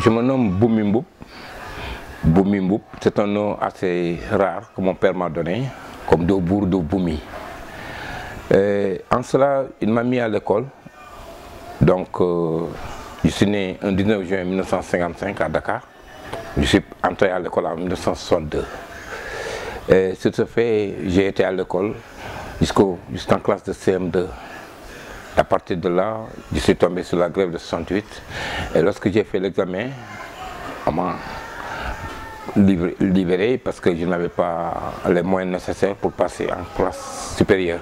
Je me nomme Boumi Mboup. Boumi Mboup, c'est un nom assez rare que mon père m'a donné, comme Dobour de Boumi. En cela, il m'a mis à l'école. Donc, je suis né le 19 juin 1955 à Dakar. Je suis entré à l'école en 1962. Et sur ce fait, j'ai été à l'école jusqu'en classe de CM2. À partir de là, je suis tombé sur la grève de 68. Et lorsque j'ai fait l'examen, on m'a libéré parce que je n'avais pas les moyens nécessaires pour passer en classe supérieure.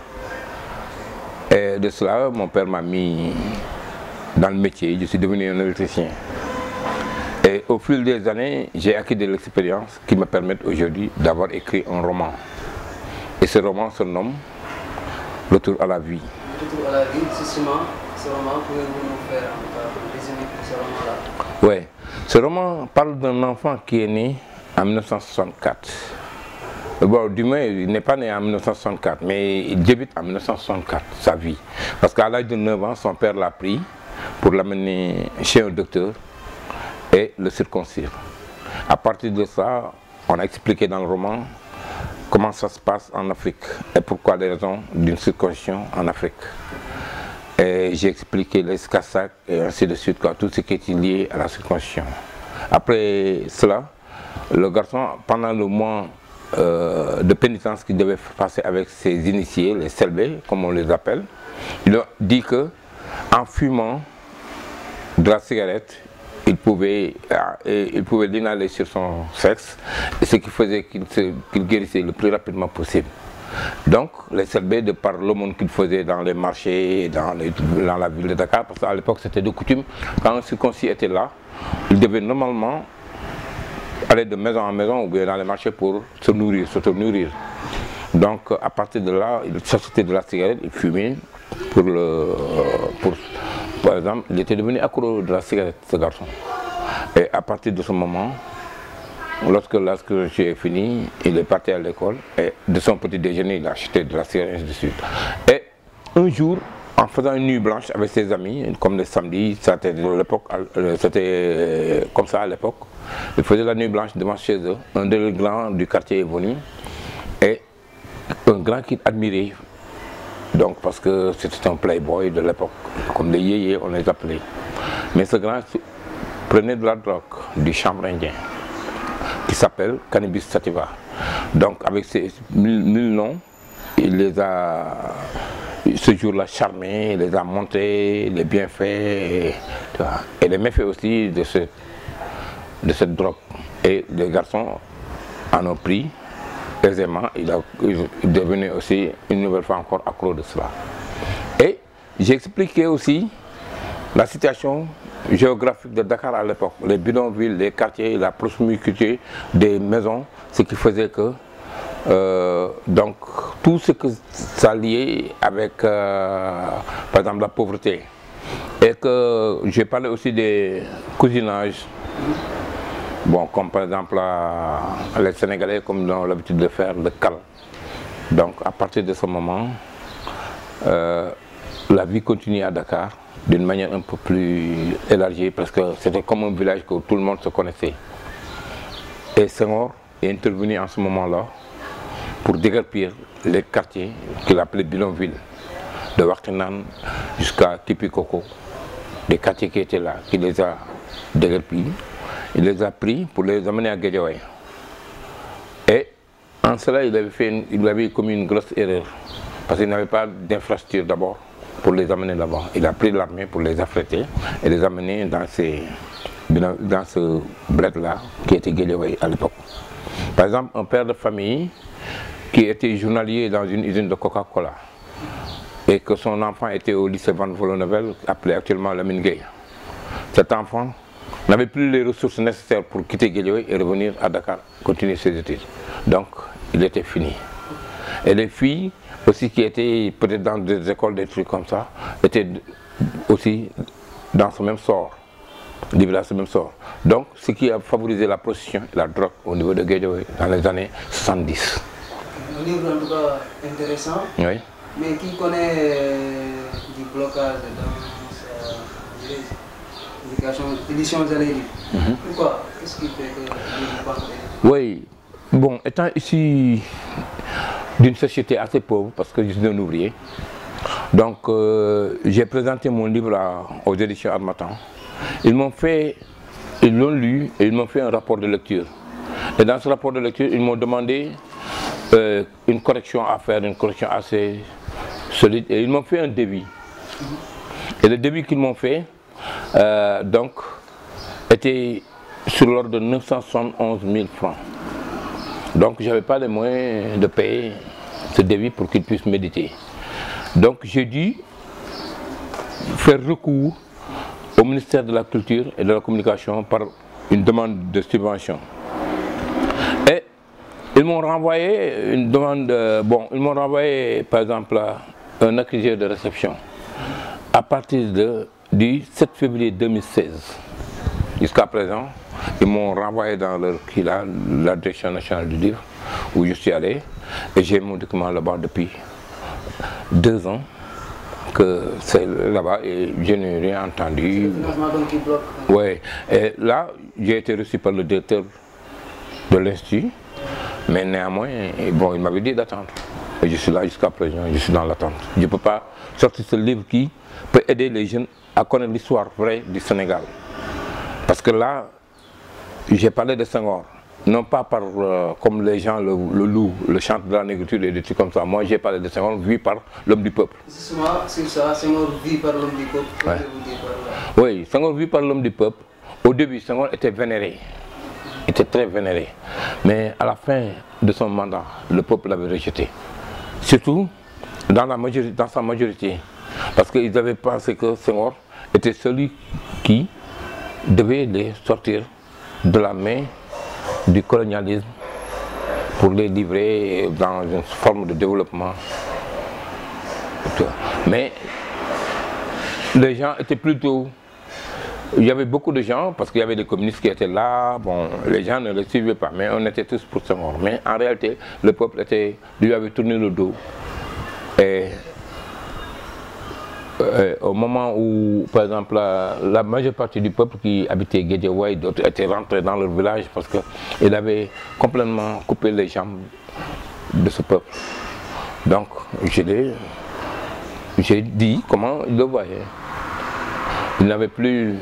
Et de cela, mon père m'a mis dans le métier. Je suis devenu un électricien. Et au fil des années, j'ai acquis de l'expérience qui me permettent aujourd'hui d'avoir écrit un roman. Et ce roman se nomme Retour à la vie. Retour à la vie, justement, ce roman, pouvez-vous nous faire un résumé pour ce roman-là? Oui, ce roman parle d'un enfant qui est né en 1964. Bon, du moins, il n'est pas né en 1964, mais il débute en 1964, sa vie. Parce qu'à l'âge de 9 ans, son père l'a pris pour l'amener chez un docteur et le circoncire. À partir de ça, on a expliqué dans le roman comment ça se passe en Afrique et pourquoi les raisons d'une circoncision en Afrique. Et j'ai expliqué les cassacs et ainsi de suite, tout ce qui est lié à la circoncision. Après cela, le garçon, pendant le mois de pénitence qu'il devait passer avec ses initiés, les selbés, comme on les appelle, il a dit que en fumant de la cigarette, il pouvait l'inhaler sur son sexe, et ce qui faisait qu'il guérissait le plus rapidement possible. Donc, les selbés, de par l'aumône qu'il faisait dans les marchés, dans la ville de Dakar, parce qu'à l'époque c'était de coutume, quand un circoncis était là, il devait normalement aller de maison en maison ou bien dans les marchés pour se nourrir, s'auto-nourrir. Donc, à partir de là, il s'achetait de la cigarette, il fumait par exemple, il était devenu accro de la cigarette, ce garçon. Et à partir de ce moment, lorsque j'ai fini, il est parti à l'école et de son petit déjeuner, il a acheté de la cigarette et ainsi de suite. Et un jour, en faisant une nuit blanche avec ses amis, comme le samedi, c'était comme ça à l'époque, il faisait la nuit blanche devant chez eux. Un des grands du quartier est venu et un grand qu'il admirait. Donc parce que c'était un playboy de l'époque, comme les yéyés on les appelait. Mais ce grand prenait de la drogue, du chanvre indien, qui s'appelle Cannabis sativa. Donc avec ces 1000 noms, il les a, ce jour-là, charmés, il les a montrés, les bienfaits, et les méfaits aussi de cette drogue. Et les garçons en ont pris aisément, il est devenu aussi une nouvelle fois encore accro de cela. Et j'ai expliqué aussi la situation géographique de Dakar à l'époque, les bidonvilles, les quartiers, la proximité des maisons, ce qui faisait que donc tout ce que ça liait avec par exemple la pauvreté. Et que j'ai parlé aussi des cousinages. Bon, comme par exemple les Sénégalais, comme ils ont l'habitude de faire, le cal. Donc à partir de ce moment, la vie continue à Dakar d'une manière un peu plus élargie, parce que c'était comme un village que tout le monde se connaissait. Et Senghor est intervenu en ce moment-là pour déguerpir les quartiers qu'il appelait bidonville, de Wartinan jusqu'à Tipikoko, des quartiers qui étaient là, qui les a déguerpis. Il les a pris pour les amener à Guédiawaye. Et en cela, il avait commis une grosse erreur. Parce qu'il n'avait pas d'infrastructure d'abord pour les amener là-bas. Il a pris l'armée pour les affréter et les amener dans ce bled-là qui était Guédiawaye à l'époque. Par exemple, un père de famille qui était journalier dans une usine de Coca-Cola et que son enfant était au lycée Van Vollenhoven, appelé actuellement Lamine Gueye. Cet enfant n'avait plus les ressources nécessaires pour quitter Guédiawaye et revenir à Dakar, continuer ses études. Donc, il était fini. Et les filles aussi qui étaient peut-être dans des écoles, des trucs comme ça, étaient aussi dans ce même sort, livrées à ce même sort. Donc, ce qui a favorisé la prostitution et la drogue au niveau de Guédiawaye dans les années 70. Un livre en tout cas intéressant, oui. Mais qui connaît du blocage dans sa publication, édition Zalery. Pourquoi? Qu'est-ce qui fait que vous pensez? Oui, bon, étant issu d'une société assez pauvre, parce que je suis un ouvrier, donc j'ai présenté mon livre aux éditions Harmattan. Ils l'ont lu et ils m'ont fait un rapport de lecture. Et dans ce rapport de lecture, ils m'ont demandé une correction à faire, une correction assez solide. Et ils m'ont fait un devis. Et le devis qu'ils m'ont fait, donc, était sur l'ordre de 971 000 francs. Donc, je n'avais pas les moyens de payer ce devis pour qu'ils puissent méditer. Donc, j'ai dû faire recours au ministère de la Culture et de la Communication par une demande de subvention. Et ils m'ont renvoyé une demande, ils m'ont renvoyé par exemple un accusé de réception à partir du 7 février 2016. Jusqu'à présent, ils m'ont renvoyé dans la direction nationale du livre où je suis allé et j'ai mon document là-bas depuis 2 ans. Que c'est là-bas et je n'ai rien entendu. Le financement donc qui bloque. Oui, et là j'ai été reçu par le directeur de l'Institut, mais néanmoins, bon, il m'avait dit d'attendre. Et je suis là jusqu'à présent, je suis dans l'attente. Je ne peux pas sortir ce livre qui peut aider les jeunes à connaître l'histoire vraie du Sénégal. Parce que là, j'ai parlé de Senghor. Non pas par, comme les gens le louent, le chant de la négritude et des trucs comme ça. Moi, j'ai parlé de Senghor vu par l'homme du peuple. Justement, c'est ça, Senghor vu par l'homme du peuple. Ouais. Oui, Senghor vu par l'homme du peuple. Au début, Senghor était vénéré. Il était très vénéré. Mais à la fin de son mandat, le peuple l'avait rejeté. Surtout dans sa majorité. Parce qu'ils avaient pensé que Senghor était celui qui devait les sortir de la main du colonialisme pour les livrer dans une forme de développement. Mais les gens étaient plutôt... Il y avait beaucoup de gens, parce qu'il y avait des communistes qui étaient là, bon, les gens ne le suivaient pas, mais on était tous pour Senghor. Mais en réalité, le peuple lui avait tourné le dos. Et au moment où, par exemple, la majeure partie du peuple qui habitait Guédiawaye, d'autres étaient rentrés dans leur village parce qu'ils avaient complètement coupé les jambes de ce peuple. Donc, j'ai dit comment il le voyait. Il n'avait plus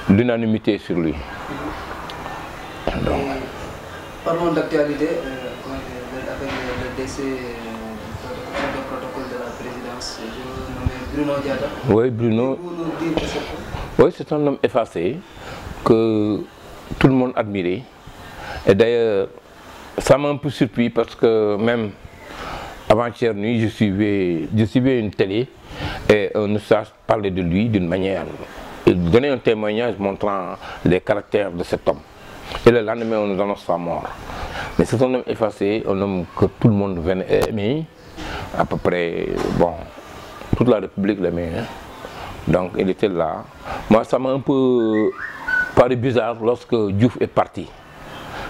l'unanimité sur lui. Donc, parlons d'actualité, avec le décès du protocole de la présidence. Bruno Diatta. Oui, Bruno. Oui, c'est un homme effacé que tout le monde admirait. Et d'ailleurs, ça m'a un peu surpris parce que même avant-hier nuit, je suivais une télé et un message parlait de lui d'une manière. Il donnait un témoignage montrant les caractères de cet homme. Et le lendemain, on nous annonce sa mort. Mais c'est un homme effacé, un homme que tout le monde venait aimer. À peu près, bon, toute la République l'aimait. Hein. Donc il était là. Moi, ça m'a un peu paru bizarre lorsque Diouf est parti.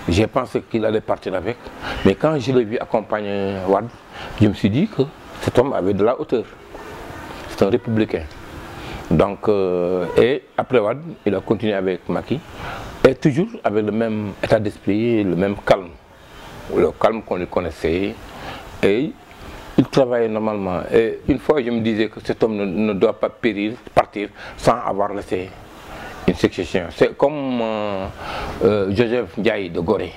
J'ai pensé qu'il allait partir avec. Mais quand je l'ai vu accompagner Wade, je me suis dit que cet homme avait de la hauteur. C'est un républicain. Donc, et après Wade, il a continué avec Macky. Et toujours avec le même état d'esprit, le même calme. Le calme qu'on lui connaissait. Et il travaillait normalement. Et une fois, je me disais que cet homme ne doit pas partir sans avoir laissé une succession. C'est comme Joseph Ndiaye de Gorée.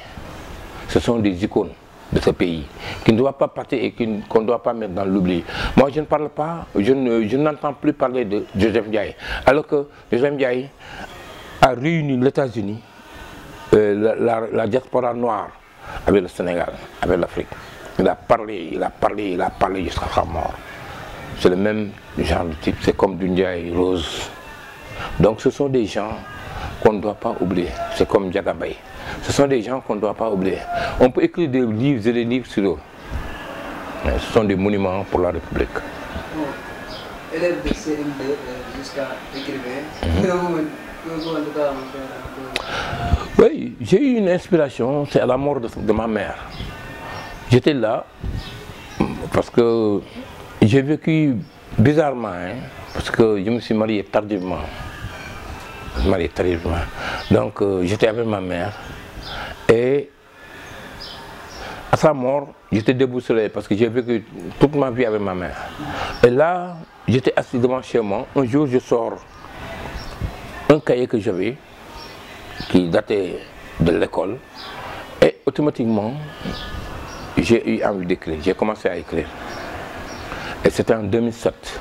Ce sont des icônes de ce pays qui ne doivent pas partir et qu'on ne doit pas mettre dans l'oubli. Moi, je ne parle pas, je n'entends plus parler de Joseph Ndiaye. Alors que Joseph Ndiaye a réuni les États-Unis, la diaspora noire avec le Sénégal, avec l'Afrique. Il a parlé jusqu'à sa mort. C'est le même genre de type, c'est comme Ndiaye Rose. Donc ce sont des gens qu'on ne doit pas oublier. C'est comme Diagabay. Ce sont des gens qu'on ne doit pas oublier. On peut écrire des livres et des livres sur eux. Mais ce sont des monuments pour la République. Bon. Élève de CM2 jusqu'à écrivain. Oui, j'ai eu une inspiration, c'est à la mort de ma mère. J'étais là parce que j'ai vécu bizarrement, hein, parce que je me suis marié tardivement. marié tardivement. Donc j'étais avec ma mère et à sa mort, j'étais déboussolé parce que j'ai vécu toute ma vie avec ma mère. Et là, j'étais assis devant chez moi. Un jour, je sors un cahier que j'avais qui datait de l'école et automatiquement, j'ai eu envie d'écrire. J'ai commencé à écrire. Et c'était en 2007.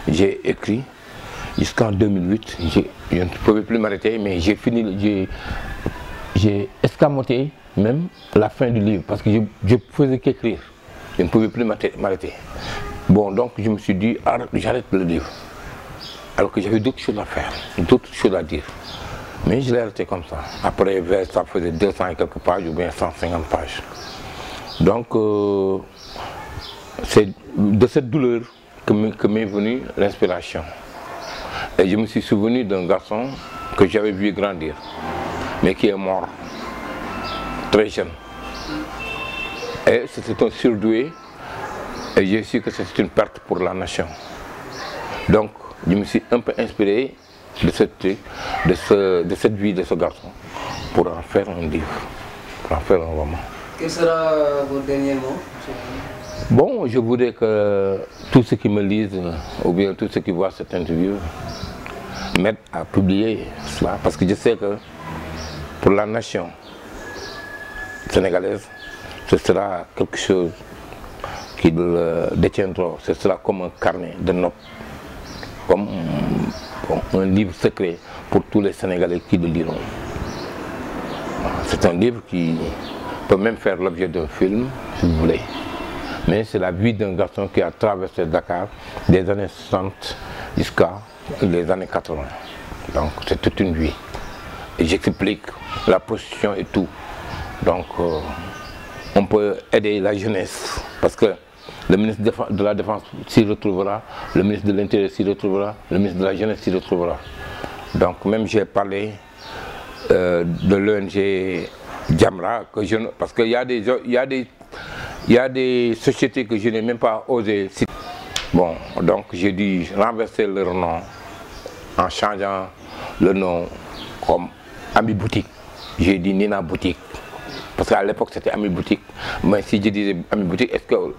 J'ai écrit jusqu'en 2008. Je ne pouvais plus m'arrêter, mais j'ai fini, j'ai escamoté même la fin du livre parce que je faisais qu'écrire. Je ne pouvais plus m'arrêter. Bon, donc je me suis dit, j'arrête le livre. Alors que j'avais d'autres choses à faire, d'autres choses à dire. Mais je l'ai arrêté comme ça. Après, ça faisait 200 et quelques pages ou bien 150 pages. Donc, c'est de cette douleur que m'est venue l'inspiration. Et je me suis souvenu d'un garçon que j'avais vu grandir, mais qui est mort très jeune. Et c'était un surdoué, et j'ai su que c'était une perte pour la nation. Donc, je me suis un peu inspiré de cette vie de ce garçon pour en faire un livre, pour en faire un roman. Quel sera votre dernier mot? Bon, je voudrais que tous ceux qui me lisent, ou bien tous ceux qui voient cette interview, m'aident à publier cela, parce que je sais que pour la nation sénégalaise, ce sera quelque chose qui le détiendra, ce sera comme un carnet de notes, comme un livre secret pour tous les Sénégalais qui le liront. C'est un livre qui peut même faire l'objet d'un film, si vous voulez. Mais c'est la vie d'un garçon qui a traversé Dakar des années 60 jusqu'à les années 80. Donc c'est toute une vie. Et j'explique la prostitution et tout. Donc on peut aider la jeunesse parce que le ministre de la Défense s'y retrouvera, le ministre de l'Intérieur s'y retrouvera, le ministre de la Jeunesse s'y retrouvera. Donc même j'ai parlé de l'ONG Jamra, parce qu'il y a des sociétés que je n'ai même pas osé citer. Bon, donc j'ai dû renverser leur nom en changeant le nom comme Ami Boutique. J'ai dit Nina Boutique. Parce qu'à l'époque c'était Ami Boutique. Mais si je disais Ami Boutique, est-ce que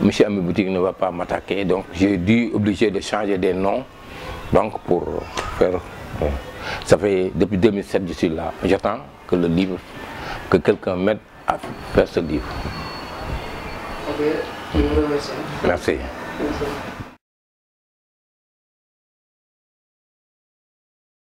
M. Ami Boutique ne va pas m'attaquer? Donc j'ai dû obligé de changer des noms. Donc pour faire... Ça fait depuis 2007 je suis là. J'attends que le livre, que quelqu'un m'aide à faire ce livre. Ok, je vous remercie. Merci.